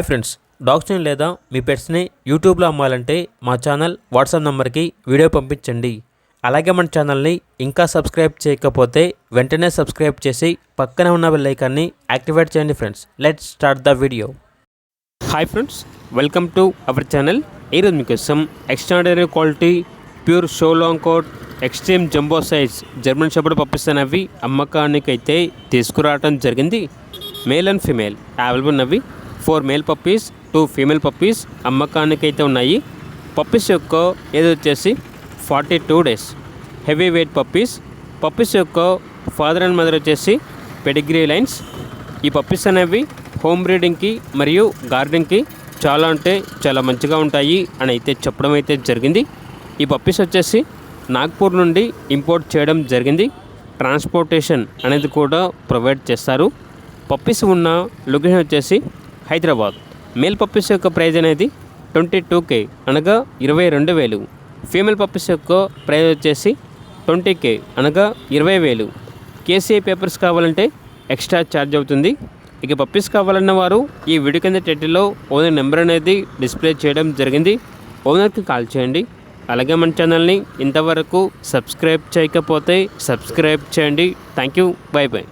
Friends, డాగ్స్ని లేదా మీ పెట్స్ని యూట్యూబ్లో అమ్మాలంటే మా ఛానల్ వాట్సాప్ నెంబర్కి వీడియో పంపించండి. అలాగే మన ఛానల్ని ఇంకా సబ్స్క్రైబ్ చేయకపోతే వెంటనే సబ్స్క్రైబ్ చేసి పక్కనే ఉన్న బెల్ ఐకాన్ని యాక్టివేట్ చేయండి. Friends, let's start the video. Hi friends, welcome to our channel. ఈరోజు మీకోసం extraordinary quality pure show long coat extreme jumbo size German shepherd puppies అనేవి అమ్మకానికైతే తీసుకురావడం జరిగింది. మేల్ అండ్ ఫీమేల్ అవైలబుల్ ఉన్నవి. 4 మేల్ పప్పీస్, 2 ఫీమేల్ పప్పీస్ అమ్మకానికైతే ఉన్నాయి. Puppies యొక్క age వచ్చేసి 42 days. Heavy weight puppies. Puppies యొక్క ఫాదర్ అండ్ మదర్ వచ్చేసి పెడిగ్రీ లైన్స్. ఈ పప్పీస్ అనేవి హోమ్ బ్రీడింగ్కి మరియు గార్డెనింగ్కి చాలా అంటే చాలా మంచిగా ఉంటాయి అని అయితే చెప్పడం అయితే జరిగింది. ఈ పప్పీస్ వచ్చేసి నాగ్పూర్ నుండి ఇంపోర్ట్ చేయడం జరిగింది. ట్రాన్స్పోర్టేషన్ అనేది కూడా ప్రొవైడ్ చేస్తారు. పప్పీస్ ఉన్న లొకేషన్ వచ్చేసి హైదరాబాద్. మేల్ పప్పీస్ యొక్క ప్రైజ్ అనేది 22K అనగా 22,000. ఫీమేల్ పప్పీస్ యొక్క ప్రైజ్ వచ్చేసి 20K అనగా 20,000. KCI పేపర్స్ కావాలంటే ఎక్స్ట్రా ఛార్జ్ అవుతుంది. ఇక పప్పీస్ కావాలన్న వారు ఈ వీడియో కింద టైటిల్లో ఓనర్ నెంబర్ అనేది డిస్ప్లే చేయడం జరిగింది. ఓనర్కి కాల్ చేయండి. అలాగే మన ఛానల్ని ఇంతవరకు సబ్స్క్రైబ్ చేయకపోతే సబ్స్క్రైబ్ చేయండి. Thank you. By by.